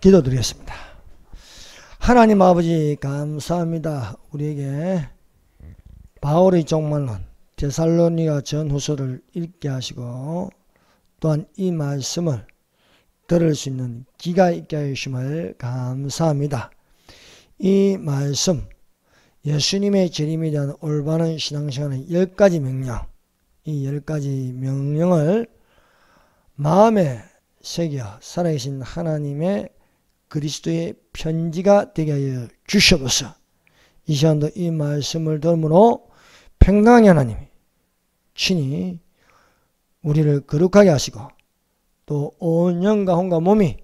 기도드리겠습니다. 하나님 아버지 감사합니다. 우리에게 바울의 종말론 데살로니가 전후서를 읽게 하시고 또한 이 말씀을 들을 수 있는 귀가 있게 하심을 감사합니다. 이 말씀 예수님의 재림에 대한 올바른 신앙생활의 10가지 명령, 이 10가지 명령을 마음에 새겨 살아계신 하나님의 그리스도의 편지가 되게 하여 주셔서 이 시간도 이 말씀을 들음으로 평강의 하나님이 친히 우리를 거룩하게 하시고 또 온 영과 혼과 몸이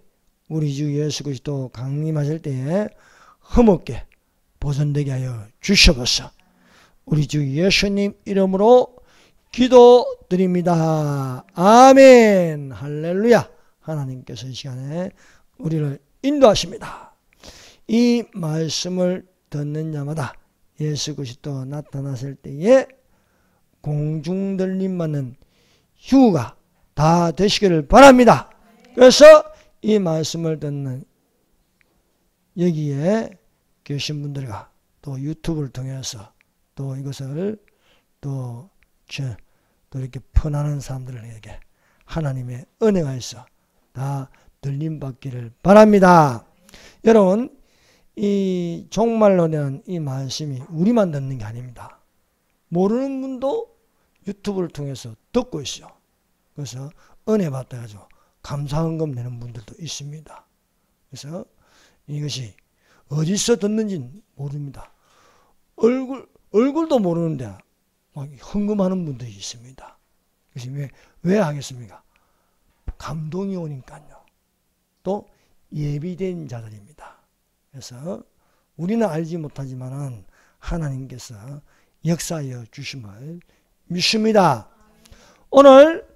우리 주 예수 그리스도 강림하실 때에 흠없게 보존되게 하여 주셔서 우리 주 예수님 이름으로 기도드립니다. 아멘. 할렐루야. 하나님께서 이 시간에 우리를 인도하십니다. 이 말씀을 듣는 자마다 예수 그리스도 나타났을 때에 공중들림 받는 휴가 다 되시기를 바랍니다. 그래서 이 말씀을 듣는 여기에 계신 분들과 또 유튜브를 통해서 또 이것을 또 이렇게 퍼나는 사람들에게 하나님의 은혜가 있어 다 들림받기를 바랍니다. 여러분, 이 종말론에 대한 이 말씀이 우리만 듣는 게 아닙니다. 모르는 분도 유튜브를 통해서 듣고 있어요. 그래서 은혜 받아가지고 감사헌금 내는 분들도 있습니다. 그래서 이것이 어디서 듣는지 모릅니다. 얼굴도 모르는데 막 헌금하는 분들이 있습니다. 그래서 왜 하겠습니까? 감동이 오니까요. 또 예비된 자들입니다. 그래서 우리는 알지 못하지만 하나님께서 역사하여 주심을 믿습니다. 오늘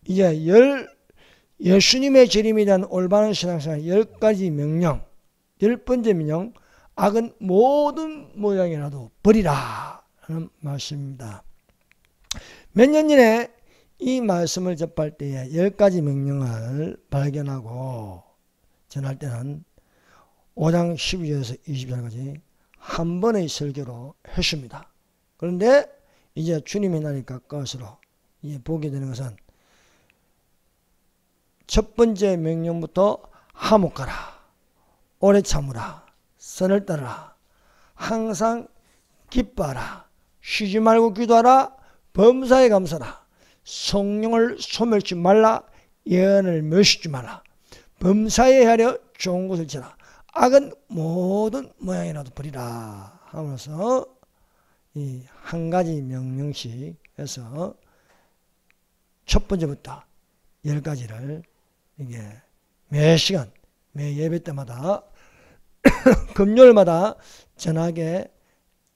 이제 예수님의 재림에 대한 올바른 신앙생활 10가지 명령, 10번째 명령, 악은 모든 모양이라도 버리라 하는 말씀입니다. 몇 년 전에 이 말씀을 접할 때에 10가지 명령을 발견하고 전할 때는 5장 12절에서 20절까지 한 번의 설교로 했습니다. 그런데 이제 주님의 날이 가까울수록 이제 보게 되는 것은 첫 번째 명령부터 화목하라, 오래 참으라, 선을 따르라, 항상 기뻐하라, 쉬지 말고 기도하라, 범사에 감사라, 성령을 소멸치 말라, 예언을 멸시지 말라, 범사에 하려 좋은 것을 지라, 악은 모든 모양이라도 버리라 하면서 이 한 가지 명령씩 해서 첫 번째부터 10가지를 이게 매 시간, 매 예배 때마다 금요일마다 전하게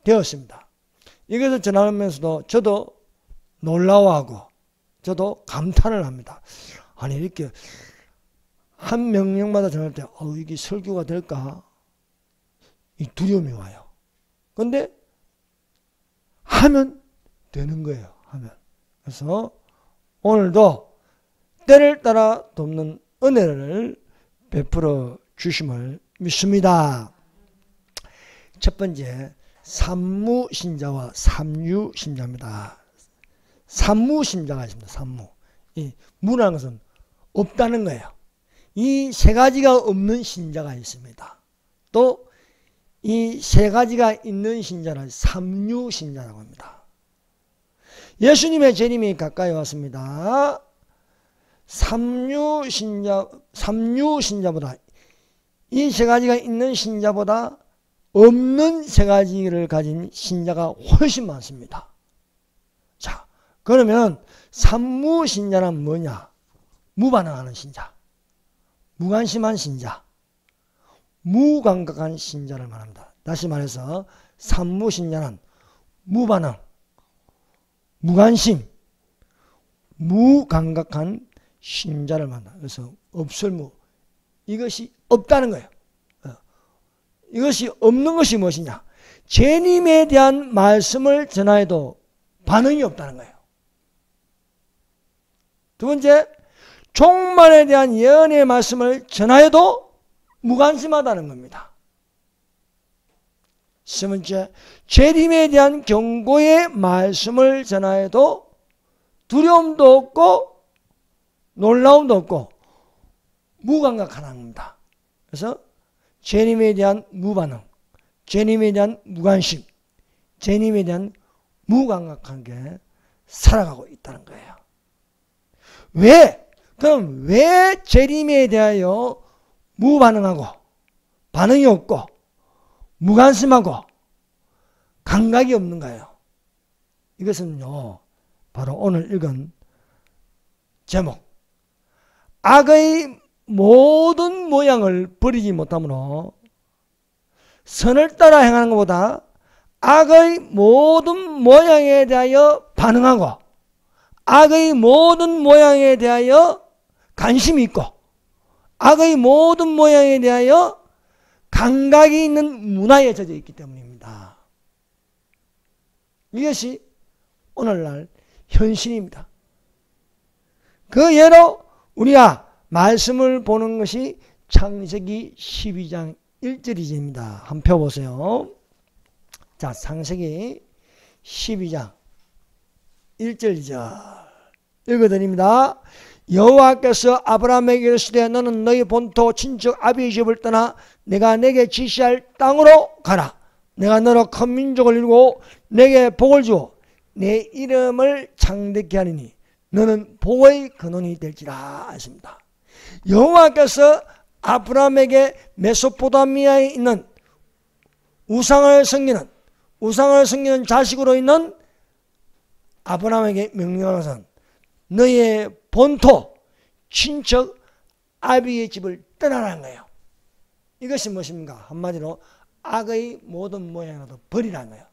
되었습니다. 이것을 전하면서도 저도 놀라워하고 저도 감탄을 합니다. 아니 이렇게 한 명령마다 전할 때 이게 설교가 될까? 이 두려움이 와요. 그런데 하면 되는 거예요. 하면. 그래서 오늘도 때를 따라 돕는 은혜를 베풀어 주심을 믿습니다. 첫 번째, 산무신자와 삼유신자입니다. 산무신자가 있습니다. 산무. 이 무라는 것은 없다는 거예요. 이 세 가지가 없는 신자가 있습니다. 또 이 세 가지가 있는 신자를 삼유신자라고 합니다. 예수님의 재림이 가까이 왔습니다. 삼유신자보다 이 세 가지가 있는 신자보다 없는 세 가지를 가진 신자가 훨씬 많습니다. 자, 그러면 삼무신자는 뭐냐? 무반응하는 신자, 무관심한 신자, 무감각한 신자를 말합니다. 다시 말해서 삼무신자는 무반응, 무관심, 무감각한 신자를 말한다. 그래서 없을무, 이것이 없다는 거예요. 이것이 없는 것이 무엇이냐? 재림에 대한 말씀을 전하여도 반응이 없다는 거예요. 두 번째, 종말에 대한 예언의 말씀을 전하여도 무관심하다는 겁니다. 세 번째, 재림에 대한 경고의 말씀을 전하여도 두려움도 없고 놀라움도 없고 무감각하는 겁니다. 그래서 재림에 대한 무반응, 재림에 대한 무관심, 재림에 대한 무감각하게 살아가고 있다는 거예요. 왜? 그럼 왜 재림에 대하여 무반응하고 반응이 없고 무관심하고 감각이 없는가요? 이것은요, 바로 오늘 읽은 제목, 악의 모든 모양을 버리지 못하므로 선을 따라 행하는 것보다 악의 모든 모양에 대하여 반응하고 악의 모든 모양에 대하여 관심이 있고 악의 모든 모양에 대하여 감각이 있는 문화에 젖어 있기 때문입니다. 이것이 오늘날 현실입니다. 그 예로 우리가 말씀을 보는 것이 창세기 12장 1절입니다. 한번 펴보세요. 자, 창세기 12장 1절 2절 읽어드립니다. 여호와께서 아브라함에게 이르시되 너는 너희 본토 친척 아비의 집을 떠나 내가 내게 지시할 땅으로 가라. 내가 너로 큰 민족을 이루고 내게 복을 주어 내 이름을 창대케 하리니 너는 복의 근원이 될지라 했습니다. 여호와께서 아브라함에게 메소포타미아에 있는 우상을 섬기는 자식으로 있는 아브라함에게 명령하선 너의 본토 친척 아비의 집을 떠나라는 거예요. 이것이 무엇입니까? 한마디로 악의 모든 모양이라도 버리라는 거예요.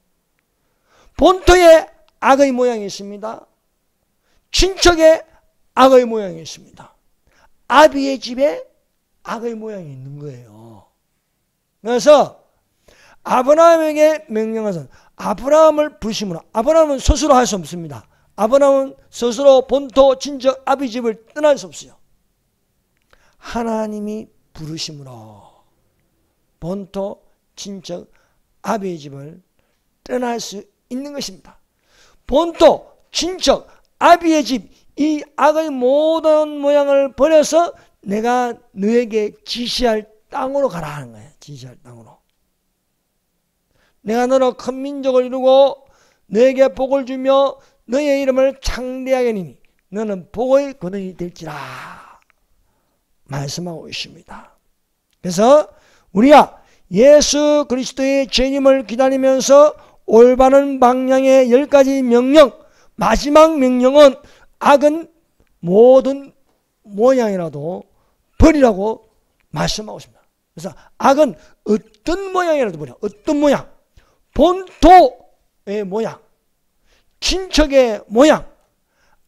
본토에 악의 모양이 있습니다. 친척에 악의 모양이 있습니다. 아비의 집에 악의 모양이 있는 거예요. 그래서 아브라함에게 명령하선 아브라함을 부르심으로, 아브라함은 스스로 할 수 없습니다. 아브라함은 스스로 본토 친척 아비 집을 떠날 수 없어요. 하나님이 부르심으로 본토 친척 아비의 집을 떠날 수 있는 것입니다. 본토 친척 아비의 집, 이 악의 모든 모양을 버려서 내가 너에게 지시할 땅으로 가라 하는 거예요. 지시할 땅으로. 내가 너로 큰 민족을 이루고 너에게 복을 주며 너의 이름을 창대하게 하리니 너는 복의 근원이 될지라 말씀하고 있습니다. 그래서 우리가 예수 그리스도의 재림을 기다리면서 올바른 방향의 10가지 명령, 마지막 명령은 악은 모든 모양이라도 버리라고 말씀하고 있습니다. 그래서 악은 어떤 모양이라도 버려. 어떤 모양. 본토의 모양, 친척의 모양,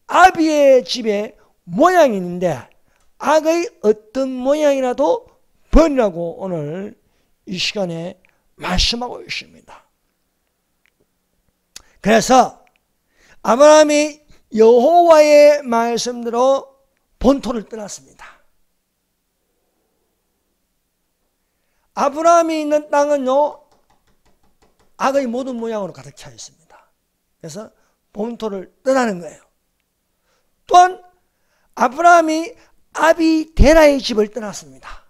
아비의 집의 모양이 있는데 악의 어떤 모양이라도 버리라고 오늘 이 시간에 말씀하고 있습니다. 그래서 아브라함이 여호와의 말씀대로 본토를 떠났습니다. 아브라함이 있는 땅은요, 악의 모든 모양으로 가득 차 있습니다. 그래서 본토를 떠나는 거예요. 또한 아브라함이 아비데라의 집을 떠났습니다.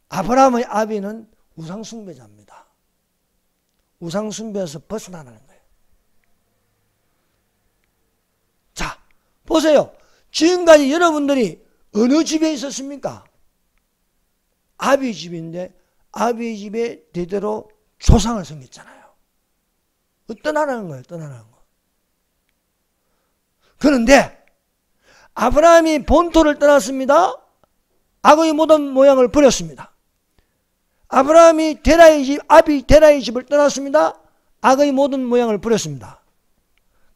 아브라함의 아비는 우상숭배자입니다. 우상숭배에서 벗어나는 거예요. 자, 보세요. 지금까지 여러분들이 어느 집에 있었습니까? 아비 집인데 아비 집에 대대로 조상을 섬겼잖아요. 떠나라는 거예요. 떠나라는 거. 그런데 아브라함이 본토를 떠났습니다. 악의 모든 모양을 버렸습니다. 아브라함이 데라의 집, 아비 데라의 집을 떠났습니다. 악의 모든 모양을 버렸습니다.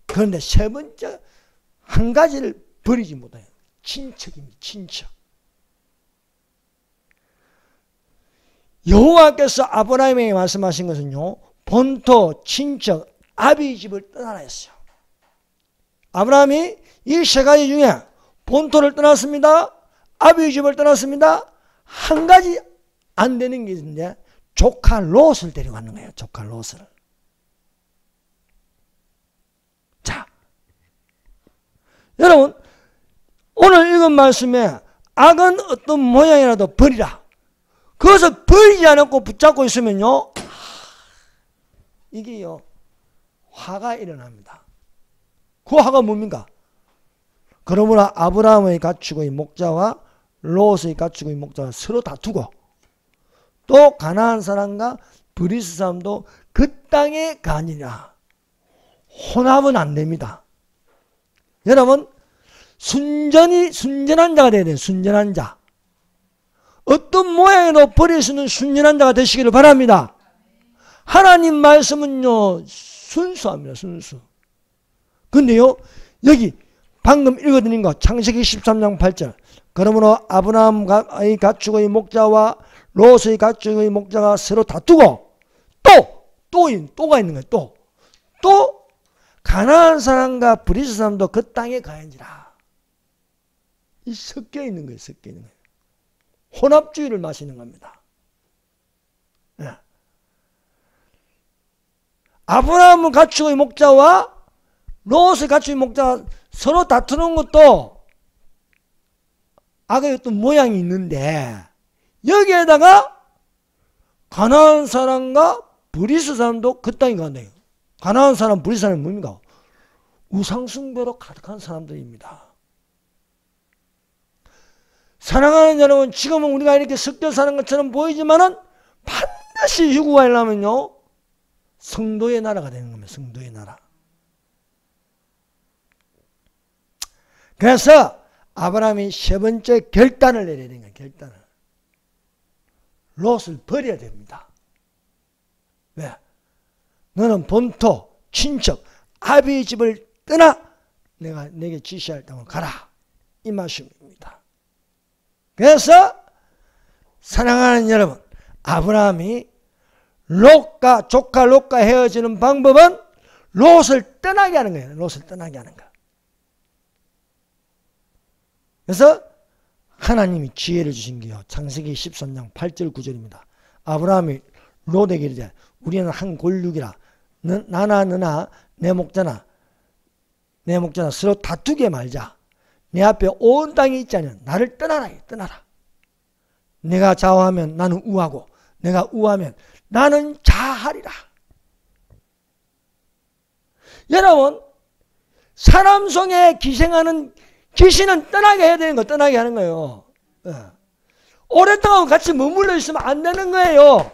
그런데 세 번째 한 가지를 버리지 못해요. 친척입니다. 친척. 여호와께서 아브라함에게 말씀하신 것은요, 본토, 친척, 아비 집을 떠나라 했어요. 아브라함이 이 세 가지 중에 본토를 떠났습니다. 아비 집을 떠났습니다. 한 가지 안 되는 게 있는데 조카 롯을 데려가는 거예요. 조카 롯을. 자, 여러분 오늘 읽은 말씀에 악은 어떤 모양이라도 버리라. 그것을 버리지 않고 붙잡고 있으면요, 이게요 화가 일어납니다. 그 화가 뭡니까? 그러므로 아브라함의 가축의 목자와 롯의 가축의 목자가 서로 다투고 또 가나안 사람과 브리스 사람도 그 땅에 가니라. 혼합은 안 됩니다. 여러분 순전한 자가 되어야 돼요. 순전한 자. 어떤 모양으로 버릴 수 있는 순전한 자가 되시기를 바랍니다. 하나님 말씀은요 순수합니다. 순수. 근데요 여기 방금 읽어드린 거 창세기 13장 8절 그러므로 아브라함의 가축의 목자와 롯의 가축의 목자가 서로 다투고 또가 있는 거예요. 또 가나안 사람과 브리스 사람도 그 땅에 가인지라. 이 섞여 있는 거예요. 섞여 있는 거예요. 혼합주의를 마시는 겁니다. 네. 아브라함은 가축의 목자와 롯의 가축의 목자가 서로 다투는 것도 악의 어떤 모양이 있는데 여기에다가 가나안 사람과 브리스 사람도 그 땅에 간대요. 가나안 사람, 브리스 사람은 뭡니까? 우상숭배로 가득한 사람들입니다. 사랑하는 여러분, 지금은 우리가 이렇게 섞여 사는 것처럼 보이지만은 반드시 휴구가 일어나면요 성도의 나라가 되는 겁니다. 성도의 나라. 그래서 아브라함이 세 번째 결단을 내려야 되는 거예요. 결단을. 롯을 버려야 됩니다. 왜? 너는 본토, 친척, 아비의 집을 떠나 내가 내게 지시할 땅으로 가라. 이 말씀입니다. 그래서 사랑하는 여러분, 아브라함이 조카 롯과 헤어지는 방법은 롯을 떠나게 하는 거예요. 롯을 떠나게 하는 거. 그래서 하나님이 지혜를 주신 게요. 창세기 13장 8절 9절입니다. 아브라함이 롯에게 이르되 우리는 한 골육이라 나나 너나 내 목자나 서로 다투게 말자. 내 앞에 온 땅이 있지 않으면 나를 떠나라. 내가 좌우하면 나는 우하고 내가 우하면 나는 좌하리라. 여러분 사람 속에 기생하는 귀신은 떠나게 해야 되는 거, 떠나게 하는 거예요. 네. 오랫동안 같이 머물러 있으면 안 되는 거예요.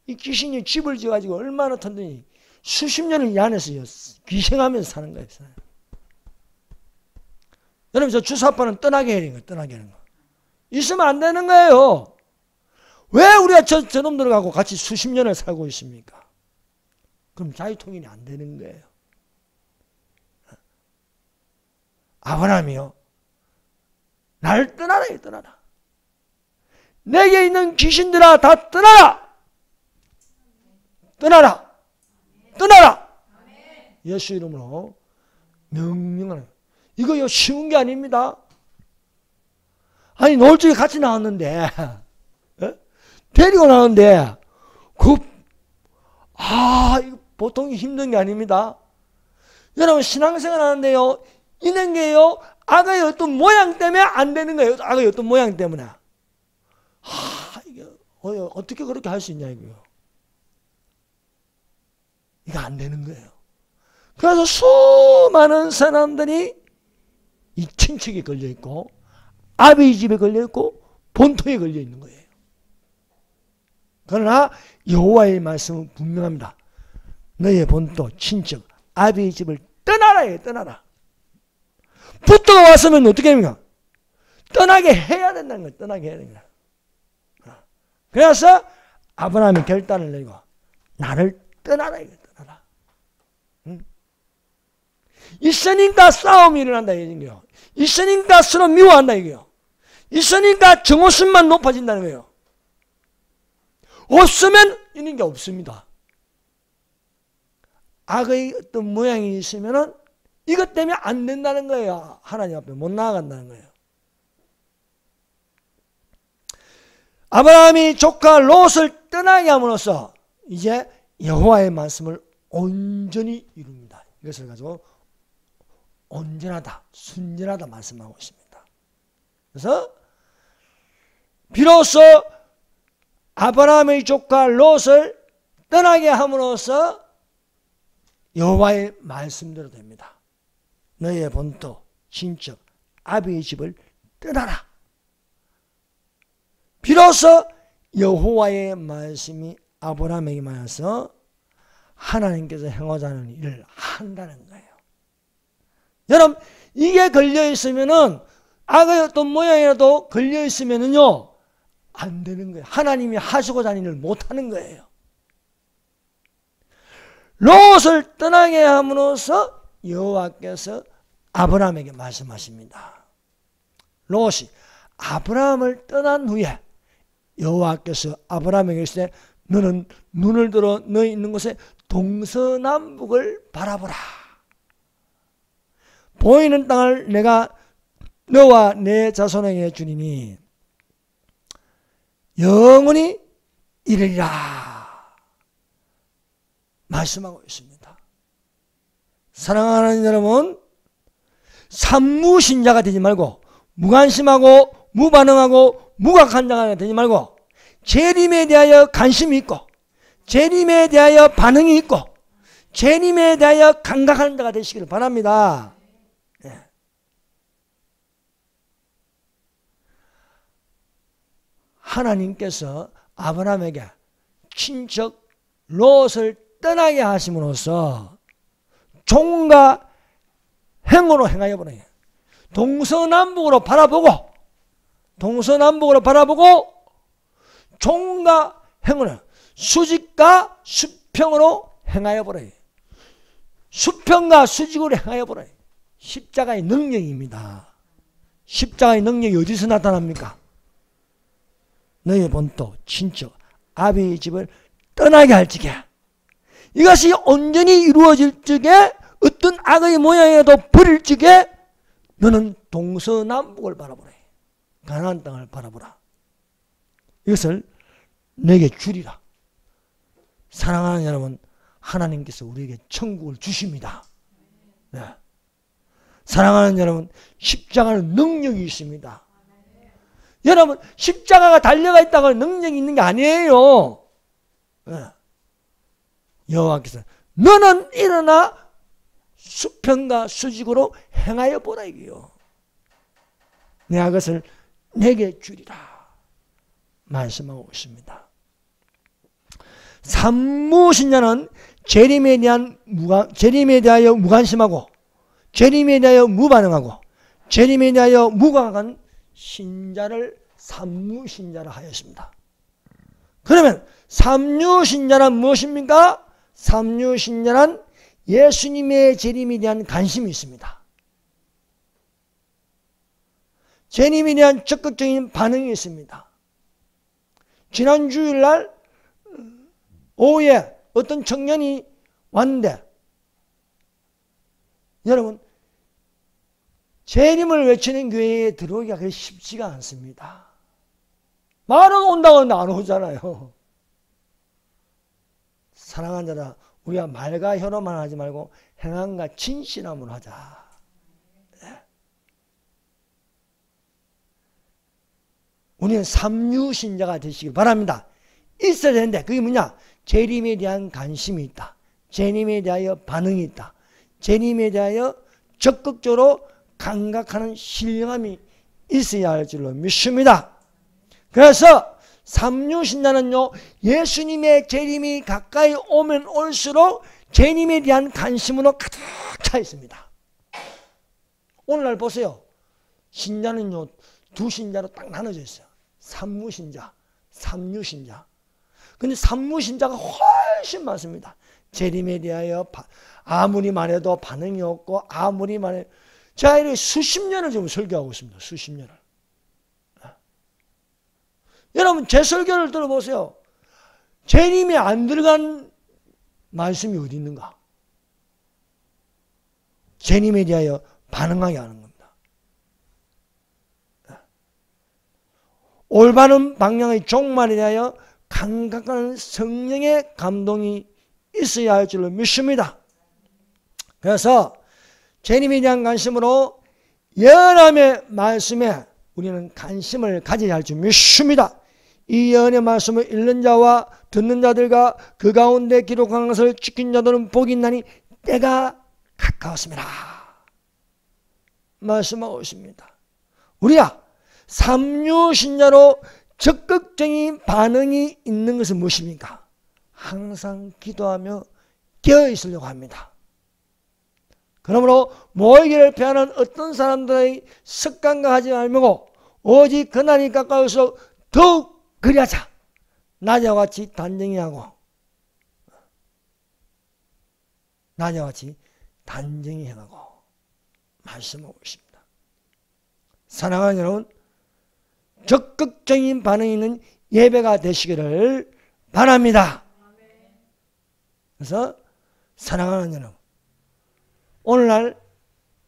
이 귀신이 집을 지어가지고 얼마나 탔더니 수십 년을 이 안에서 귀생하면서 사는 거예요. 여러분, 저 주사파는 떠나게 해야 되는 거예요. 떠나게 하는 거. 있으면 안 되는 거예요. 왜 우리가 저놈들을 갖고 같이 수십 년을 살고 있습니까? 그럼 자유통일이 안 되는 거예요. 아브라함이요. 나를 떠나라. 내게 있는 귀신들아 다 떠나라. 예수 이름으로 명령하는. 이거요 쉬운 게 아닙니다. 아니 놀쪽에 같이 나왔는데 데리고 나왔는데 이거 보통 힘든 게 아닙니다. 여러분 신앙생활 하는데요 있는 게요 악의 어떤 모양 때문에 안 되는 거예요. 악의 어떤 모양 때문에. 이게 어떻게 그렇게 할 수 있냐 이거요. 이거 안 되는 거예요. 그래서 수많은 사람들이 이 친척에 걸려 있고 아비의 집에 걸려 있고 본토에 걸려 있는 거예요. 그러나 여호와의 말씀은 분명합니다. 너의 본토, 친척, 아비의 집을 떠나라. 붙어가 왔으면 어떻게 합니까? 떠나게 해야 된다는 거예요. 떠나게 해야 되는 거예요. 그래서 아브라함이 결단을 내고 나를 떠나라. 응? 있으니까 싸움이 일어난다 이거예요. 있으니까 서로 미워한다 이거예요. 있으니까 정오심만 높아진다는 거예요. 없으면 있는 게 없습니다. 악의 어떤 모양이 있으면은 이것 때문에 안 된다는 거예요. 하나님 앞에 못 나아간다는 거예요. 아브라함이 조카 롯을 떠나게 함으로써 이제 여호와의 말씀을 온전히 이룹니다. 이것을 가지고 온전하다, 순전하다 말씀하고 있습니다. 그래서 비로소 아브라함의 조카 롯을 떠나게 함으로써 여호와의 말씀대로 됩니다. 너희의 본토, 친척, 아비의 집을 떠나라. 비로소 여호와의 말씀이 아브라함에게 말해서 하나님께서 행하자 하는 일을 한다는 거예요. 여러분, 이게 걸려있으면은, 악의 어떤 모양이라도 걸려있으면은요, 안 되는 거예요. 하나님이 하시고자 하는 일을 못하는 거예요. 롯을 떠나게 함으로써 여호와께서 아브라함에게 말씀하십니다. 롯이 아브라함을 떠난 후에 여호와께서 아브라함에게 이르시되 너는 눈을 들어 너희 있는 곳에 동서남북을 바라보라. 보이는 땅을 내가 너와 내 자손에게 주리니 영원히 이르리라 말씀하고 있습니다. 사랑하는 여러분, 산무신자가 되지 말고 무관심하고 무반응하고 무각한 자가 되지 말고 재림에 대하여 관심이 있고 재림에 대하여 반응이 있고 재림에 대하여 감각하는 자가 되시기를 바랍니다. 예. 하나님께서 아브라함에게 친척 롯을 떠나게 하심으로써 종과 행으로 행하여 보내요. 동서남북으로 바라보고 종과 행으로 수직과 수평으로 행하여 보래요. 수평과 수직으로 행하여 보래요. 십자가의 능력입니다. 십자가의 능력이 어디서 나타납니까? 너희 본토, 친척, 아비의 집을 떠나게 할 적에 이것이 온전히 이루어질 적에 어떤 악의 모양이라도 버릴 적에 너는 동서남북을 바라보라. 가나안 땅을 바라보라. 이것을 내게 주리라. 사랑하는 여러분, 하나님께서 우리에게 천국을 주십니다. 네. 사랑하는 여러분, 십자가는 능력이 있습니다. 여러분, 십자가가 달려가 있다고 능력이 있는 게 아니에요. 네. 여호와께서 너는 일어나 수평과 수직으로 행하여 보라 이거요. 내가 그것을 내게 주리라 말씀하고 있습니다. 산무신자는 재림에 대하여 무관심하고 재림에 대하여 무반응하고 재림에 대하여 무감한 신자를 산무신자라 하였습니다. 그러면 산무신자란 무엇입니까? 산무신자란 예수님의 재림에 대한 관심이 있습니다. 재림에 대한 적극적인 반응이 있습니다. 지난 주일날 오후에 어떤 청년이 왔는데 여러분, 재림을 외치는 교회에 들어오기가 그렇게 쉽지가 않습니다. 말은 온다고 하는데 안 오잖아요. 사랑하는 자라, 우리가 말과 혀로만 하지 말고 행함과 진실함으로 하자. 네. 우리는 삼류신자가 되시기 바랍니다. 있어야 되는데 그게 뭐냐? 재림에 대한 관심이 있다. 재림에 대하여 반응이 있다. 재림에 대하여 적극적으로 감각하는 신령함이 있어야 할 줄로 믿습니다. 그래서 삼류신자는요, 예수님의 재림이 가까이 오면 올수록 재림에 대한 관심으로 가득 차 있습니다. 오늘날 보세요. 신자는요, 두 신자로 딱 나눠져 있어요. 삼무신자, 삼류신자. 근데 삼무신자가 훨씬 많습니다. 재림에 대하여 아무리 말해도 반응이 없고 아무리 말해도 제가 이렇게 수십 년을 지금 설교하고 있습니다. 수십 년을. 여러분, 제 설교를 들어보세요. 재림이 안 들어간 말씀이 어디 있는가? 재림에 대하여 반응하게 하는 겁니다. 올바른 방향의 종말에 대하여 감각하는 성령의 감동이 있어야 할 줄로 믿습니다. 그래서 주님에 대한 관심으로 연함의 말씀에 우리는 관심을 가져야 할 줄 믿습니다. 이 예언의 말씀을 읽는 자와 듣는 자들과 그 가운데 기록한 것을 지킨 자들은 복이 있나니 때가 가까웠습니다. 말씀하고 있습니다. 우리가 삼류신자로 적극적인 반응이 있는 것은 무엇입니까? 항상 기도하며 깨어있으려고 합니다. 그러므로 모이기를 피하는 어떤 사람들의 습관과 하지 말고 오직 그날이 가까울수록 더욱 그리하자. 낮에와 같이 단정히 하고 낮에와 같이 단정히 행하고 말씀하고 있습니다. 사랑하는 여러분, 적극적인 반응이 있는 예배가 되시기를 바랍니다. 그래서 사랑하는 여러분, 오늘날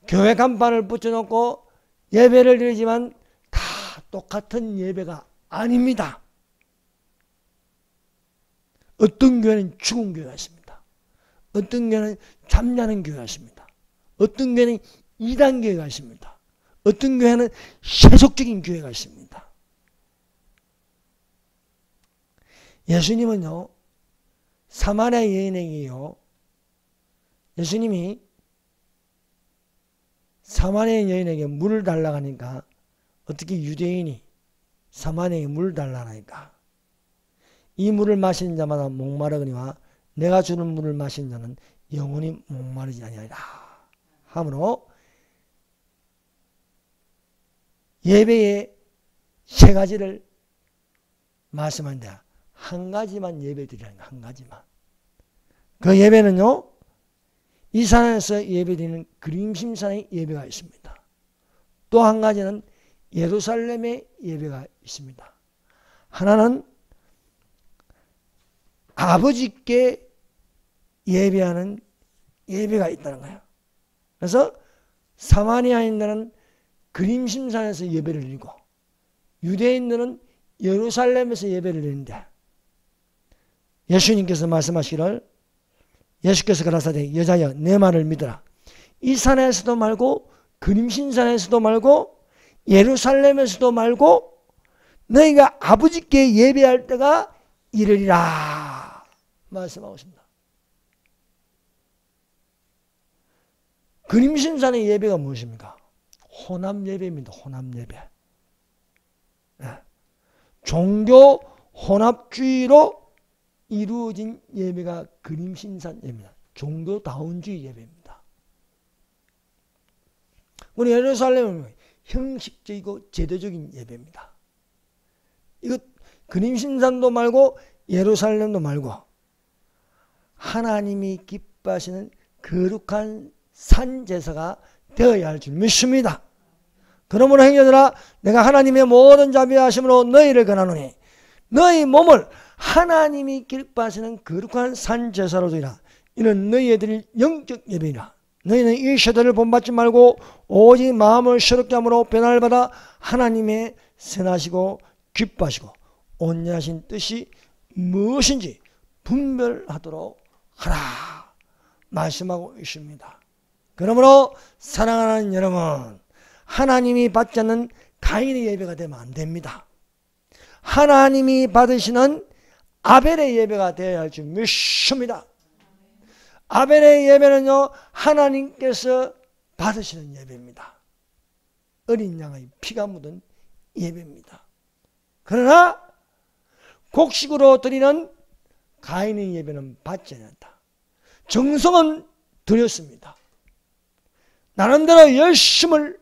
교회 간판을 붙여놓고 예배를 드리지만 다 똑같은 예배가 아닙니다. 어떤 교회는 죽은 교회가 있습니다. 어떤 교회는 잠자는 교회가 있습니다. 어떤 교회는 이단 교회가 있습니다. 어떤 교회는 세속적인 교회가 있습니다. 예수님은요, 사마리아 여인에게요, 예수님이 사마리아 여인에게 물을 달라고 하니까 어떻게 유대인이 사마리아에게 물을 달라고 하니까 이 물을 마시는 자마다 목마르거니와 내가 주는 물을 마시는 자는 영원히 목마르지 아니하리라 하므로 예배의 세 가지를 말씀한데 한 가지만 예배 드리라는 거야. 한 가지만. 그 예배는요, 이 산에서 예배드리는 그림심산의 예배가 있습니다. 또 한 가지는 예루살렘의 예배가 있습니다. 하나는 아버지께 예배하는 예배가 있다는 거예요. 그래서 사마리아인들은 그림심산에서 예배를 드리고 유대인들은 예루살렘에서 예배를 드리는데 예수님께서 말씀하시기를 예수께서 가라사대 여자여 내 말을 믿으라. 이 산에서도 말고 그림신산에서도 말고 예루살렘에서도 말고 너희가 아버지께 예배할 때가 이르리라 말씀하고 있습니다. 그림신산의 예배가 무엇입니까? 혼합 예배입니다. 혼합 예배. 네. 종교 혼합주의로 이루어진 예배가 그림신산 예배입니다. 종교다운주의 예배입니다. 우리 예루살렘은 형식적이고 제도적인 예배입니다. 이거 그림신산도 말고 예루살렘도 말고 하나님이 기뻐하시는 거룩한 산제사가 되어야 할 줄 믿습니다. 그러므로 형제들아 내가 하나님의 모든 자비하심으로 너희를 권하노니 너희 몸을 하나님이 기뻐하시는 거룩한 산제사로 드리라. 이는 너희의 드릴 영적 예배이라. 너희는 이 세대를 본받지 말고 오직 마음을 새롭게 함으로 변화를 받아 하나님의 선하시고 기뻐하시고 온전하신 뜻이 무엇인지 분별하도록 하라 말씀하고 있습니다. 그러므로 사랑하는 여러분, 하나님이 받지 않는 가인의 예배가 되면 안 됩니다. 하나님이 받으시는 아벨의 예배가 되어야 할 줄 믿습니다. 아벨의 예배는요, 하나님께서 받으시는 예배입니다. 어린 양의 피가 묻은 예배입니다. 그러나 곡식으로 드리는 가인의 예배는 받지 않았다. 정성은 드렸습니다. 나름대로 열심을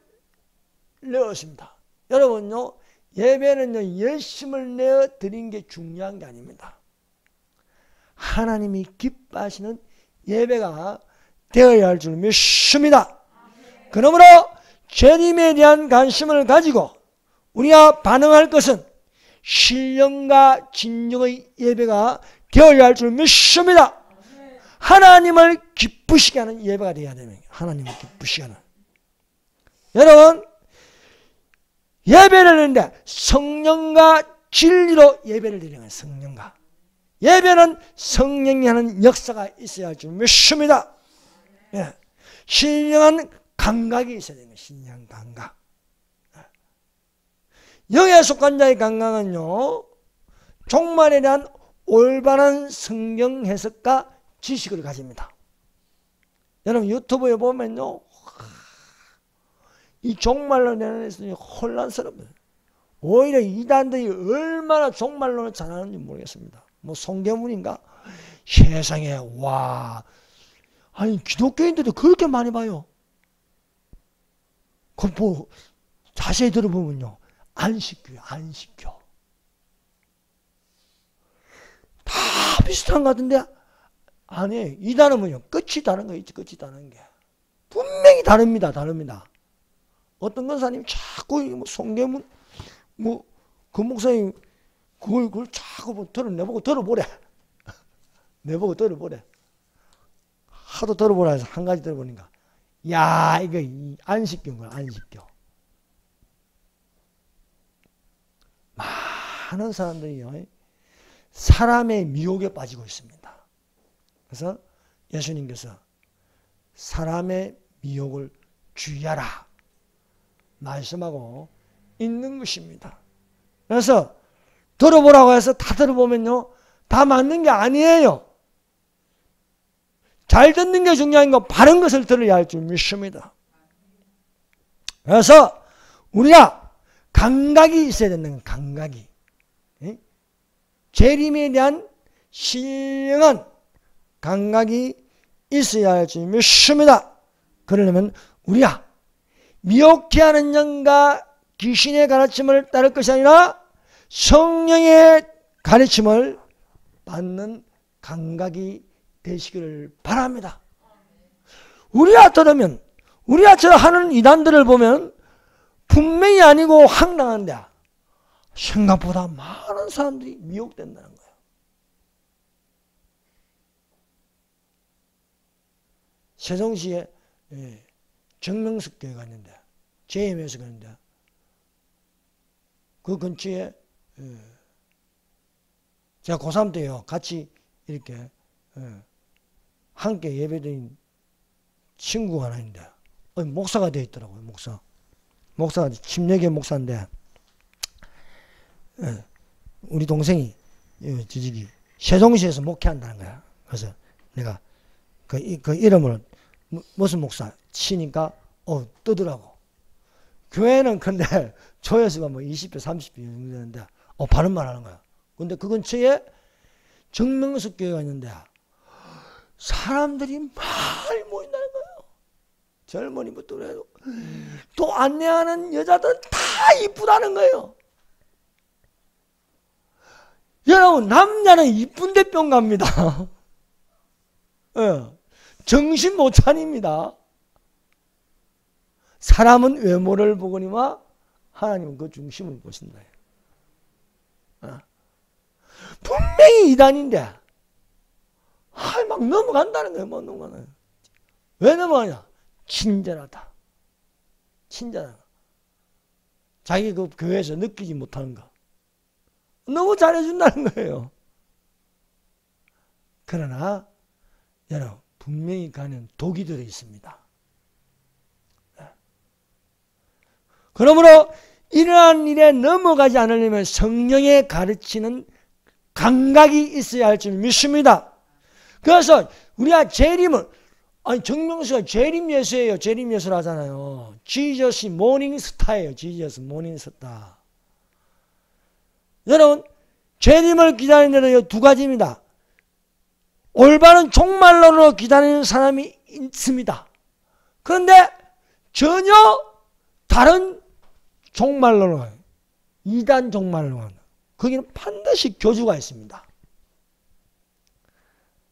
내었습니다. 여러분요, 예배는요, 열심을 내어 드린 게 중요한 게 아닙니다. 하나님이 기뻐하시는 예배가 되어야 할 줄 믿습니다. 그러므로 주님에 대한 관심을 가지고 우리가 반응할 것은 신령과 진정의 예배가 되어야 할 줄 믿습니다. 하나님을 기쁘시게 하는 예배가 되어야 됩니다. 하나님을 기쁘시게 하는. 여러분, 예배를 드리는데 성령과 진리로 예배를 드리는 거예요. 성령과. 예배는 성령이 하는 역사가 있어야 할 줄 믿습니다. 예. 신령한 감각이 있어야 되는 거예요. 신령한 감각. 영에 속한 자의 감각은요, 종말에 대한 올바른 성경 해석과 지식을 가집니다. 여러분 유튜브에 보면요, 이 종말론에 대해서 혼란스러워요. 오히려 이단들이 얼마나 종말론을 잘하는지 모르겠습니다. 뭐 송계문인가? 세상에, 와, 아니 기독교인들도 그렇게 많이 봐요. 그 뭐 자세히 들어보면요, 안식교요, 안식교. 다 비슷한 것 같은데, 아니, 이단은 뭐요? 끝이 다른 거 있지, 끝이 다른 게. 분명히 다릅니다, 다릅니다. 어떤 권사님이 자꾸, 뭐, 송계문, 뭐, 그 목사님, 그걸 자꾸 내보고 들어보래. 내보고 들어보래. 하도 들어보라 해서 한 가지 들어보니까, 야, 이거 안식교인 거야, 안식교. 많은 사람들이요, 사람의 미혹에 빠지고 있습니다. 그래서 예수님께서 사람의 미혹을 주의하라 말씀하고 있는 것입니다. 그래서 들어보라고 해서 다 들어보면요, 다 맞는 게 아니에요. 잘 듣는 게 중요한 거, 바른 것을 들어야 할 줄 믿습니다. 그래서 우리가 감각이 있어야 되는 감각이, 재림에 대한 신령한 감각이 있어야 할 줄 믿습니다. 그러려면 우리가 미혹해 하는 영과 귀신의 가르침을 따를 것이 아니라 성령의 가르침을 받는 감각이 되시기를 바랍니다. 우리가 들으면, 우리가 저 하는 이단들을 보면 분명히 아니고 황당한데 생각보다 많은 사람들이 미혹된다는 거예요. 세종시에 정명석 교회가 있는데, JM에서 가는데, 그 근처에 제가 고3 때요, 같이 이렇게 함께 예배드린 친구가 하나 있는데, 목사가 되어 있더라고요. 목사가 침례교 목사인데, 우리 동생이 지직이 세종시에서 목회한다는 거야. 그래서 내가 그 이름을 무슨 목사 치니까 뜨더라고. 교회는 근데 조회수가 뭐 20배 30배 정도 되는데 바른말 하는 거야. 근데 그 근처에 정명석 교회가 있는데 사람들이 많이 모인다는 거예요. 젊은이부터 그래도 또 안내하는 여자들은 다 이쁘다는 거예요. 여러분, 남자는 이쁜데 뿅 갑니다. 정신 못 차립니다. 사람은 외모를 보거니와 하나님은 그 중심을 보신다. 분명히 이단인데 막 넘어간다는 거예요. 뭐 넘어가나요? 왜 넘어가냐? 친절하다. 친절하다. 자기 그 교회에서 느끼지 못하는 거 너무 잘해준다는 거예요. 그러나 여러분, 분명히 가는 독이 들어 있습니다. 그러므로 이러한 일에 넘어가지 않으려면 성령의 가르치는 감각이 있어야 할 줄 믿습니다. 그래서 우리가 재림을, 정명수가 재림 예수예요. 재림 예수를 하잖아요. 지저스 모닝 스타예요. 지저스 모닝 스타. 여러분, 재림을 기다리는 데도 두 가지입니다. 올바른 종말론으로 기다리는 사람이 있습니다. 그런데 전혀 다른 종말론은, 이단 종말론, 거기는 반드시 교주가 있습니다.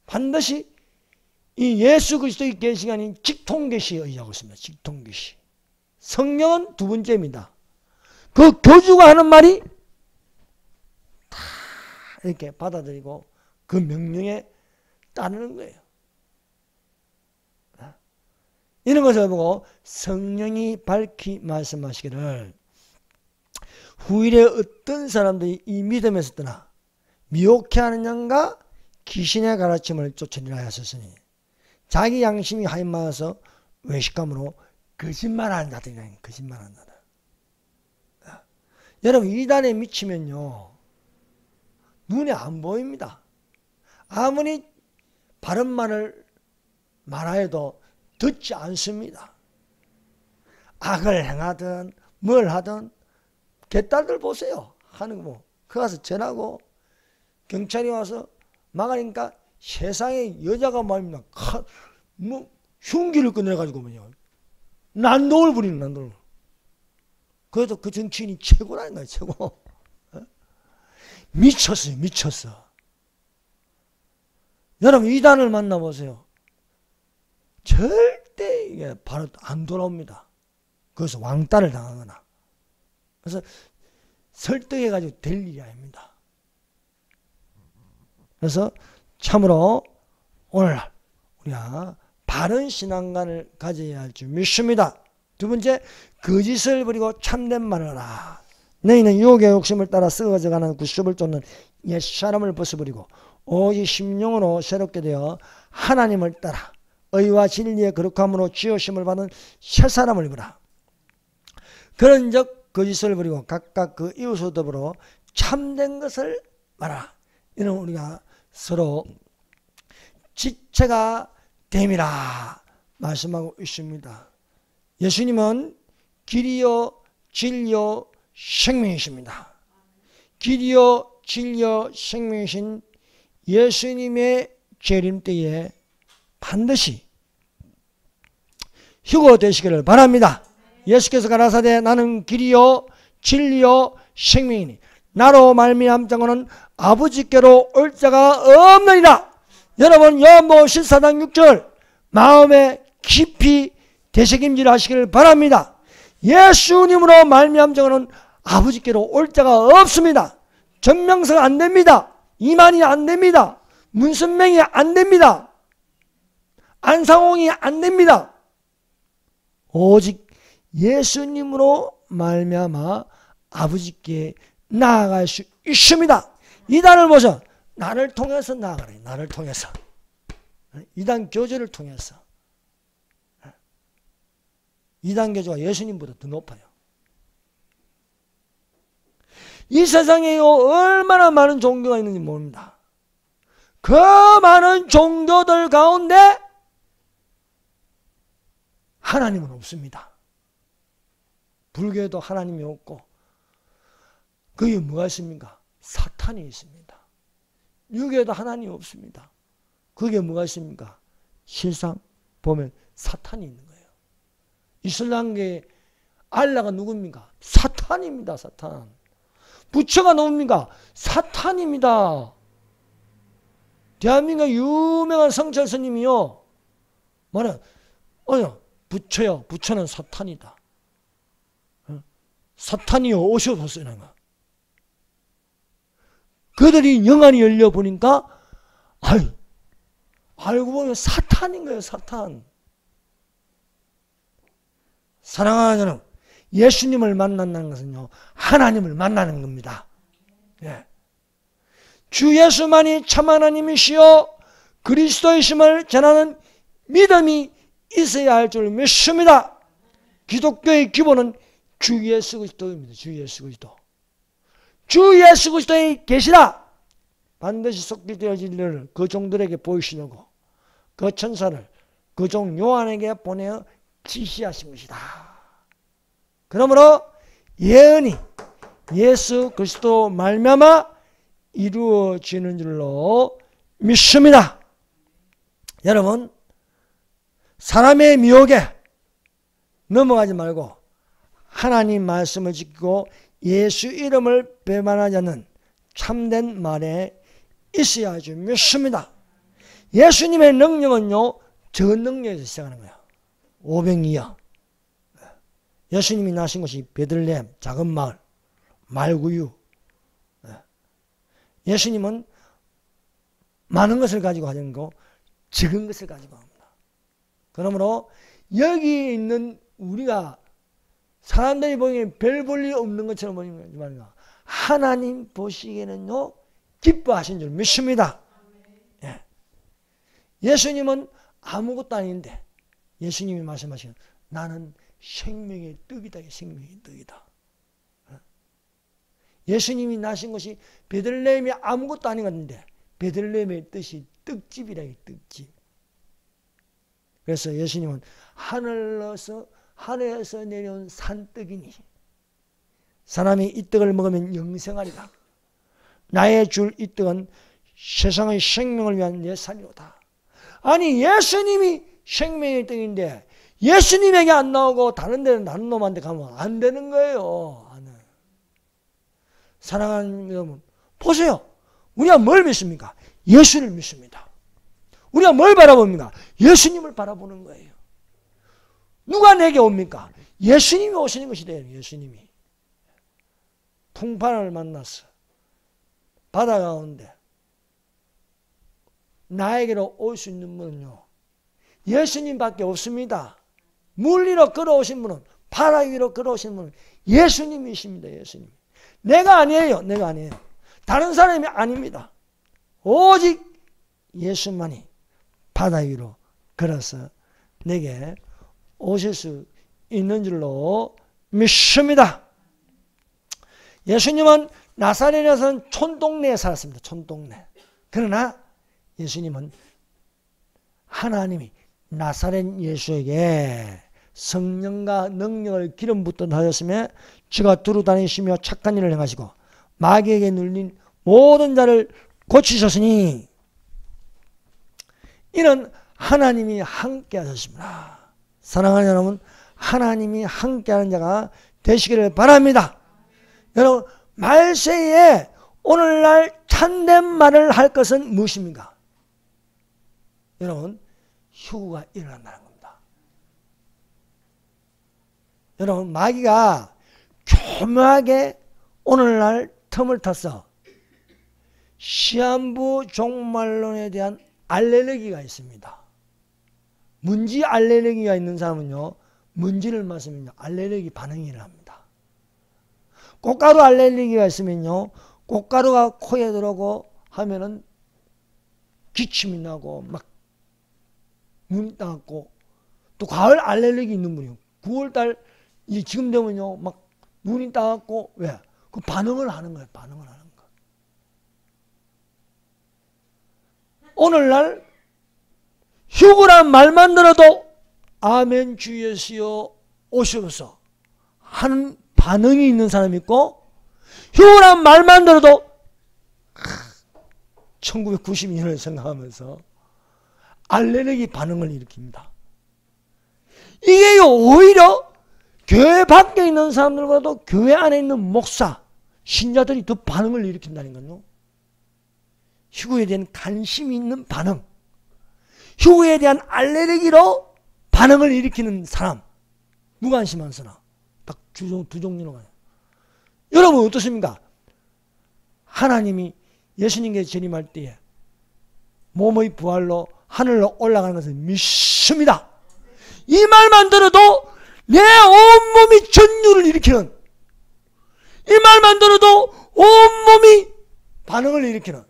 반드시 이 예수 그리스도의 계시가 아닌 직통계시에 의하고 있습니다. 직통계시. 성령은 두 번째입니다. 그 교주가 하는 말이 다 이렇게 받아들이고 그 명령에 따르는 거예요. 이런 것을 보고 성령이 밝히 말씀하시기를 후일에 어떤 사람들이 이 믿음에서 떠나 미혹해하는 양과 귀신의 가르침을 쫓으리라 하셨으니 자기 양심이 하인마어서 외식감으로 거짓말하는 자들이라. 거짓말하는 자들. 여러분, 이단에 미치면요 눈에 안 보입니다. 아무리 바른 말을 말하여도 듣지 않습니다. 악을 행하든 뭘 하든 개딸들 보세요. 하는 거 뭐. 그 가서 전하고 경찰이 와서 막으니까 세상에 여자가 말입니다. 뭐 흉기를 꺼내가지고 뭐냐 난동을 부리는 난동을. 그래도 그 정치인이 최고라는 거예요. 최고. 미쳤어요. 미쳤어. 여러분 이단을 만나보세요. 절대 이게 바로 안 돌아옵니다. 그래서 왕따를 당하거나. 그래서 설득해가지고 될 일이 아닙니다. 그래서 참으로 오늘날 우리가 바른 신앙관을 가져야 할 줄 믿습니다. 두 번째, 거짓을 버리고 참된 말을 하라. 너희는 유혹의 욕심을 따라 썩어져가는 구습을 쫓는 옛사람을 벗어버리고 오직 심령으로 새롭게 되어 하나님을 따라 의와 진리의 거룩함으로 지으심을 받은 새사람을 입으라. 그런즉 거짓을 버리고 각각 그 이웃을 더불어 참된 것을 말하라. 이는 우리가 서로 지체가 됨이라 말씀하고 있습니다. 예수님은 길이요 진리요 생명이십니다. 길이요 진리요 생명이신 예수님의 재림 때에 반드시 휴거되시기를 바랍니다. 예수께서 가라사대 나는 길이요 진리요 생명이니 나로 말미암 자고는 아버지께로 올 자가 없느니라. 여러분 요한복음 14장 6절 마음에 깊이 되새김질 하시기를 바랍니다. 예수님으로 말미암 자고는 아버지께로 올 자가 없습니다. 전명서가 안 됩니다. 이만이 안 됩니다. 문선명이 안 됩니다. 안상홍이 안 됩니다. 오직 예수님으로 말미암아 아버지께 나아갈 수 있습니다. 이단을 보셔. 나를 통해서 나아가래. 나를 통해서. 이단 교제를 통해서. 이단 교제가 예수님보다 더 높아요. 이 세상에 얼마나 많은 종교가 있는지 모릅니다. 그 많은 종교들 가운데 하나님은 없습니다. 불교에도 하나님이 없고 거기에 뭐가 있습니까? 사탄이 있습니다. 유교에도 하나님이 없습니다. 거기에 뭐가 있습니까? 실상 보면 사탄이 있는 거예요. 이슬람계의 알라가 누굽니까? 사탄입니다. 사탄. 부처가 누굽니까? 사탄입니다. 대한민국 유명한 성철 스님이요 말해 부처요. 부처는 사탄이다. 사탄이요 오셔보세요. 그들이 영안이 열려보니까 알고 보면 사탄인 거예요. 사탄. 사랑하는 여러분, 예수님을 만난다는 것은요 하나님을 만나는 겁니다. 예. 주 예수만이 참 하나님이시여 그리스도이심을 전하는 믿음이 있어야 할 줄 믿습니다. 기독교의 기본은 주 예수 그리스도입니다. 주 예수 그리스도. 주 예수 그리스도의 계시라 반드시 속기되어질 일을 그 종들에게 보이시려고 그 천사를 그 종 요한에게 보내어 지시하신 것이다. 그러므로 예언이 예수 그리스도 말미암아 이루어지는 줄로 믿습니다. 여러분 사람의 미혹에 넘어가지 말고 하나님 말씀을 지키고 예수 이름을 배반하지 않는 참된 말에 있어야 할 줄 믿습니다. 예수님의 능력은요 저 능력에서 시작하는 거예요. 오병이어. 예수님이 나신 곳이 베들레헴 작은 마을 말구유. 예수님은 많은 것을 가지고 하는 거 적은 것을 가지고 합니다. 그러므로 여기 있는 우리가 사람들이 보기엔 별 볼 일 없는 것처럼 보이는 거지만 하나님 보시기에는요 기뻐하신 줄 믿습니다. 예. 예수님은 아무것도 아닌데 예수님이 말씀하시는 나는 생명의 떡이다. 생명의 떡이다. 예수님이 나신 것이 베들레헴이 아무것도 아닌 것인데 베들레헴의 뜻이 떡집이라. 떡집. 그래서 예수님은 하늘에서 내려온 산떡이니 사람이 이 떡을 먹으면 영생하리라. 나의 줄 이 떡은 세상의 생명을 위한 내 살이로다. 아니 예수님이 생명의 떡인데 예수님에게 안 나오고 다른 데는 다른 놈한테 가면 안 되는 거예요. 사랑하는 여러분 보세요. 우리가 뭘 믿습니까? 예수를 믿습니다. 우리가 뭘 바라봅니까? 예수님을 바라보는 거예요. 누가 내게 옵니까? 예수님이 오시는 것이 돼요. 예수님이. 풍파를 만났어. 바다 가운데 나에게로 올 수 있는 분은요 예수님밖에 없습니다. 물 위로 걸어오신 분은 바다 위로 걸어오신 분은 예수님이십니다. 예수님. 내가 아니에요. 내가 아니에요. 다른 사람이 아닙니다. 오직 예수만이 바다 위로 걸어서 내게 오실 수 있는 줄로 믿습니다. 예수님은 나사렛에서는 촌동네에 살았습니다. 촌동네. 그러나 예수님은 하나님이 나사렛 예수에게 성령과 능력을 기름 붓듯 하였으며 주가 두루 다니시며 착한 일을 행하시고 마귀에게 눌린 모든 자를 고치셨으니 이는 하나님이 함께 하셨습니다. 사랑하는 여러분, 하나님이 함께하는 자가 되시기를 바랍니다. 여러분, 말세에 오늘날 참된 말을 할 것은 무엇입니까? 여러분, 휴거가 일어난다는 겁니다. 여러분, 마귀가 교묘하게 오늘날 틈을 타서 시한부 종말론에 대한 알레르기가 있습니다. 문지 알레르기가 있는 사람은요, 문지를 마시면요, 알레르기 반응이 일어납니다. 꽃가루 알레르기가 있으면요, 꽃가루가 코에 들어오고 하면은 기침이 나고 막 눈이 따갑고, 또 가을 알레르기 있는 분이요, 9월달 지금 되면요 막 눈이 따갑고, 왜? 그 반응을 하는 거예요. 반응을 하는 거. 오늘날 휴거란 말만 들어도 아멘 주 예수여 오시옵소서 하는 반응이 있는 사람이 있고, 휴거란 말만 들어도 1992년을 생각하면서 알레르기 반응을 일으킵니다. 이게 오히려 교회 밖에 있는 사람들보다도 교회 안에 있는 목사, 신자들이 더 반응을 일으킨다는 거요. 휴거에 대한 관심이 있는 반응, 휴거에 대한 알레르기로 반응을 일으키는 사람, 무관심한 사람, 딱 두 종류로 가요. 여러분 어떻습니까? 하나님이 예수님께 재림할 때에 몸의 부활로 하늘로 올라가는 것을 믿습니다. 이 말만 들어도 내 온몸이 전율을 일으키는, 이 말만 들어도 온몸이 반응을 일으키는,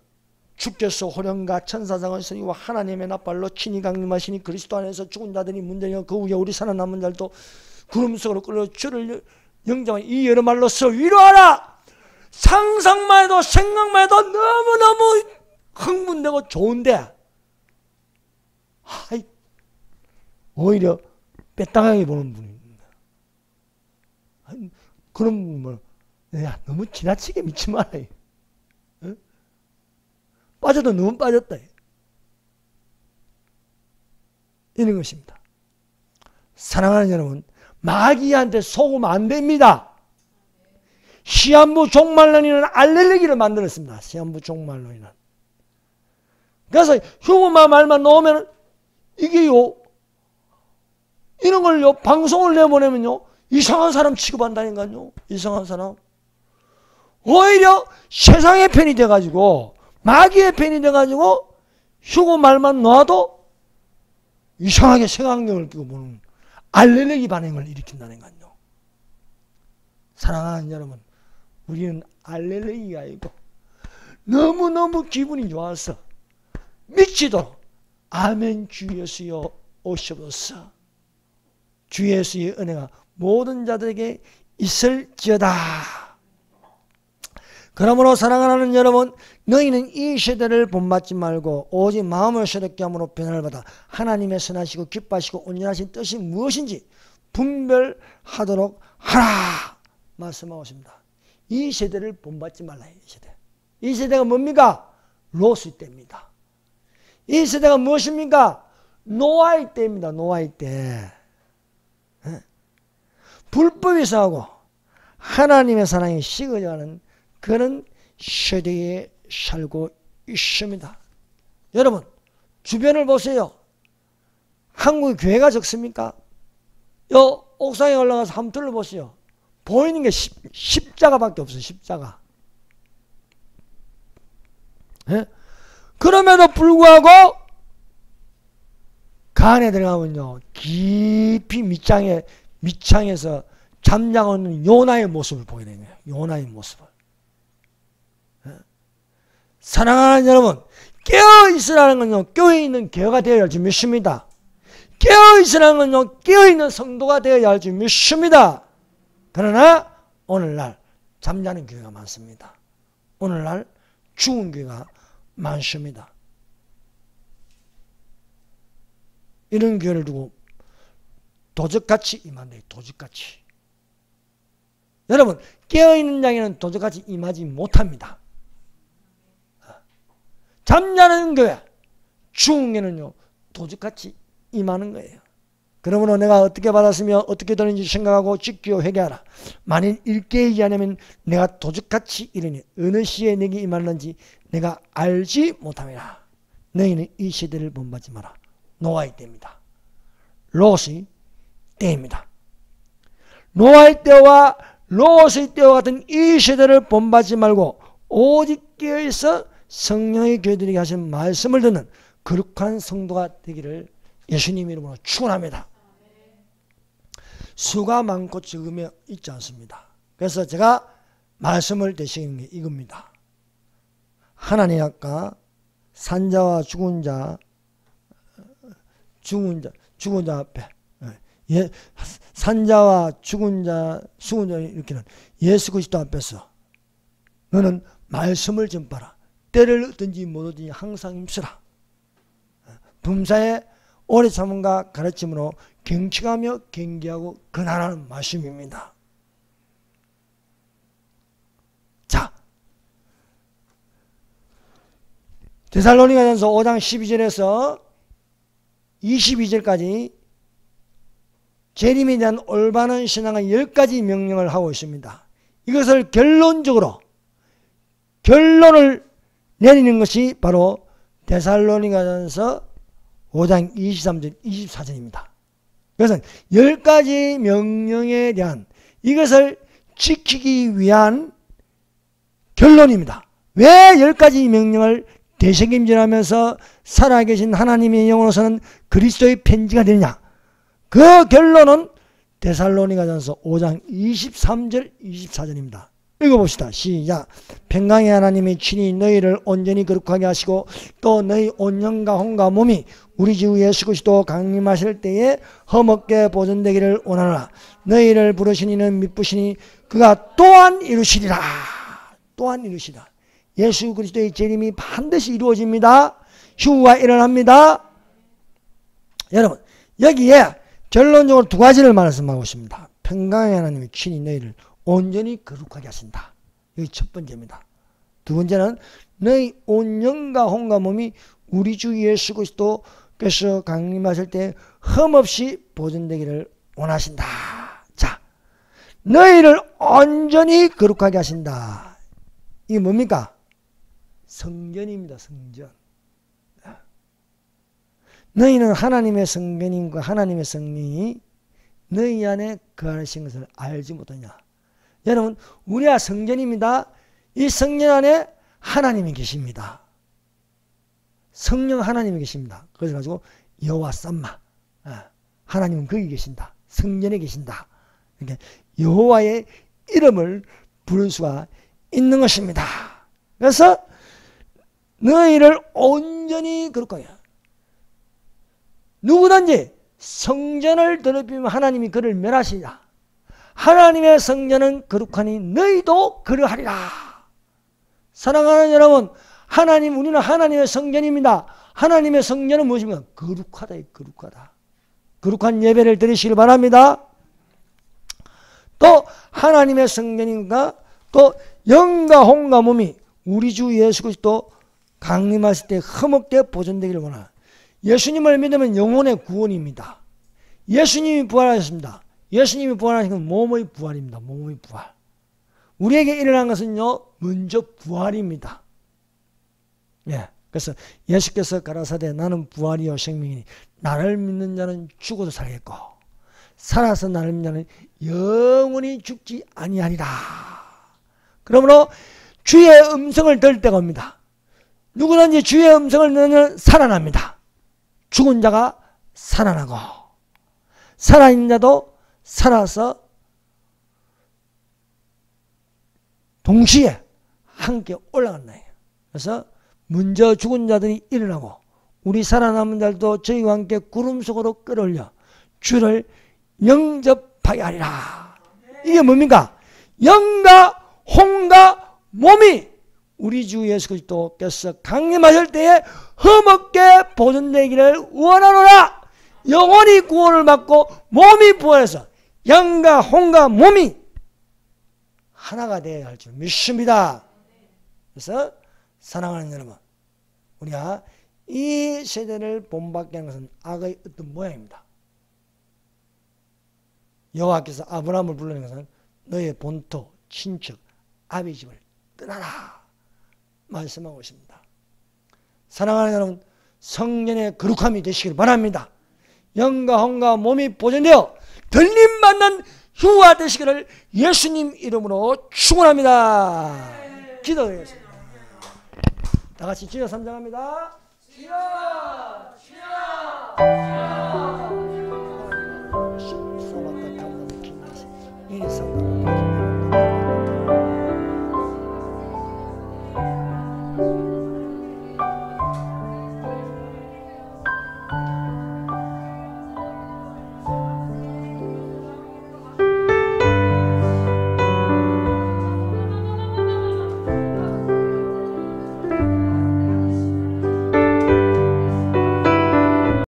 주께서 호령과 천사장을 서리와 하나님의 나팔로 친히 강림하시니 그리스도 안에서 죽은 자들이 문제여 그 후에 우리 살아남은 자들도 구름 속으로 끌어 주를 영접하니 이 여러 말로서 위로하라. 상상만 해도 생각만 해도 너무너무 흥분되고 좋은데, 오히려 빼딱하게 보는 분입니다. 그런 분, 야, 너무 지나치게 믿지 말아요. 응? 빠져도 너무 빠졌다. 이런 것입니다. 사랑하는 여러분, 마귀한테 속으면 안 됩니다. 시한부 종말론이라는 알레르기를 만들었습니다. 시한부 종말론이라는. 그래서 휴거만 말만 넣으면 이게요, 이런 걸요, 방송을 내보내면요, 이상한 사람 취급한다니까요. 이상한 사람. 오히려 세상의 편이 돼가지고, 마귀의 편이 돼가지고, 휴거 말만 놔도 이상하게 색안경을 끼고 보는 알레르기 반응을 일으킨다니까요. 사랑하는 여러분, 우리는 알렐루야이고 너무너무 기분이 좋아서 미치도록 아멘 주 예수여 오시옵소서. 주 예수의 은혜가 모든 자들에게 있을지어다. 그러므로 사랑하는 여러분, 너희는 이 세대를 본받지 말고 오직 마음을 새롭게 함으로 변화를 받아 하나님의 선하시고 기뻐하시고 온전하신 뜻이 무엇인지 분별하도록 하라 말씀하고 있습니다. 이 세대를 본받지 말라. 이 세대. 이 세대가 뭡니까? 로스 때입니다. 이 세대가 무엇입니까? 노아의 때입니다. 노아의 때. 불법이 상하고 하나님의 사랑이 식어져가는 그런 세대에 살고 있습니다. 여러분, 주변을 보세요. 한국에 교회가 적습니까? 요 옥상에 올라가서 한번 둘러보세요. 보이는 게 십자가밖에 없어요. 십자가. 예? 그럼에도 불구하고 그 안에 들어가면요, 깊이 밑창에서 잠자고 있는 요나의 모습을 보게 되는 거예요. 요나의 모습을. 사랑하는 여러분, 깨어있으라는 건요, 깨어있는 교회가 되어야 할 줄 믿습니다. 깨어있으라는 건요, 깨어있는 성도가 되어야 할 줄 믿습니다. 그러나 오늘날 잠자는 교회가 많습니다. 오늘날 죽은 교회가 많습니다. 이런 교회를 두고 도적같이 임한다. 도적같이. 여러분, 깨어있는 자에게는 도적같이 임하지 못합니다. 잠자는 교회, 죽은 교회는요, 도적같이 임하는 거예요. 그러므로 내가 어떻게 받았으며 어떻게 되는지 생각하고 지키고 회개하라. 만일 일깨이지 않으면 내가 도적같이 이르니 어느 시에 내게 임하는지 내가 알지 못함이라. 너희는 이 시대를 본받지 마라. 노아의 때입니다. 롯의 때입니다. 노아의 때와 롯의 때와 같은 이 시대를 본받지 말고 오직 깨어있어 성령의 교회들에게 하신 말씀을 듣는 거룩한 성도가 되기를 예수님 이름으로 축원합니다. 수가 많고 적음이 있지 않습니다. 그래서 제가 말씀을 대시는 게 이겁니다. 하나님 아까 산자와 죽은 자 앞에 산자와 죽은 자 이렇게는 예수 그리스도 앞에서 너는 말씀을 전파라. 때를 얻든지 못 얻든지 항상 힘쓰라. 범사에 오래 참음과 가르침으로 경청하며 경계하고 근하라는 말씀입니다. 자, 데살로니가전서 5장 12절에서 22절까지 재림에 대한 올바른 신앙의 10가지 명령을 하고 있습니다. 이것을 결론을 내리는 것이 바로 데살로니가전서 5장 23절, 24절입니다. 그것은 10가지 명령에 대한 이것을 지키기 위한 결론입니다. 왜 10가지 명령을 되새김질하면서 살아계신 하나님의 영으로서는 그리스도의 편지가 되느냐? 그 결론은 데살로니가전서 5장 23절, 24절입니다. 읽어봅시다. 시작. 평강의 하나님이 친히 너희를 온전히 거룩하게 하시고 또 너희 온 영과 혼과 몸이 우리 주 예수 그리스도 강림하실 때에 흠없게 보존되기를 원하노라. 너희를 부르신 이는 미쁘시니 그가 또한 이루시리라. 또한 이루시리라. 예수 그리스도의 재림이 반드시 이루어집니다. 휴가 일어납니다. 여러분, 여기에 결론적으로 두 가지를 말씀하고 있습니다. 평강의 하나님이 친히 너희를 온전히 거룩하게 하신다. 이게 첫 번째입니다. 두 번째는 너희 온 영과 혼과 몸이 우리 주 예수 그리스도께서 강림하실 때 흠없이 보존되기를 원하신다. 자, 너희를 온전히 거룩하게 하신다. 이게 뭡니까? 성전입니다. 성전. 너희는 하나님의 성전인과 하나님의 성령이 너희 안에 거하신 것을 알지 못하냐. 여러분, 우리가 성전입니다. 이 성전 안에 하나님이 계십니다. 성령 하나님이 계십니다. 그래서 가지고 여호와 쌈마, 하나님은 거기 계신다. 성전에 계신다. 그러니까 여호와의 이름을 부를 수가 있는 것입니다. 그래서 너희를 온전히 거룩하게 누구든지 성전을 더럽히면 하나님이 그를 멸하시리라. 하나님의 성전은 거룩하니 너희도 그러하리라. 사랑하는 여러분, 우리는 하나님의 성전입니다. 하나님의 성전은 무엇입니까? 거룩하다, 거룩하다. 거룩한 예배를 드리시길 바랍니다. 또 하나님의 성전인가 또 영과 혼과 몸이 우리 주 예수 그리스도 강림하실 때 흠없게 보존되기를 원하는, 예수님을 믿으면 영혼의 구원입니다. 예수님이 부활하셨습니다. 예수님이 부활하신 건 몸의 부활입니다. 몸의 부활. 우리에게 일어난 것은요, 먼저 부활입니다. 예. 그래서 예수께서 가라사대 나는 부활이요 생명이니 나를 믿는 자는 죽어도 살겠고 살아서 나를 믿는 자는 영원히 죽지 아니하리라. 그러므로 주의 음성을 들을 때가 옵니다. 누구든지 주의 음성을 들으면 살아납니다. 죽은 자가 살아나고 살아있는 자도 살아서 동시에 함께 올라간다. 그래서 먼저 죽은 자들이 일어나고 우리 살아남은 자들도 저희와 함께 구름 속으로 끌어올려 주를 영접하게 하리라. 이게 뭡니까? 영과 혼과 몸이 우리 주 예수 그리스도께서 강림하실 때에 흠없게 보존되기를 원하노라. 영원히 구원을 받고 몸이 부활해서 영과 혼과 몸이 하나가 되어야 할 줄 믿습니다. 그래서 사랑하는 여러분, 우리가 이 세대를 본받게 하는 것은 악의 어떤 모양입니다. 여호와께서 아브라함을 불러낸 것은 너의 본토, 친척, 아비 집을 떠나라 말씀하고 있습니다. 사랑하는 여러분, 성전의 거룩함이 되시길 바랍니다. 영과 혼과 몸이 보존되어 들림받는 휴가 되시기를 예수님 이름으로 축원합니다. 기도드리겠습니다. 다 같이 주여 삼장합니다. 주여, 주여, 주여.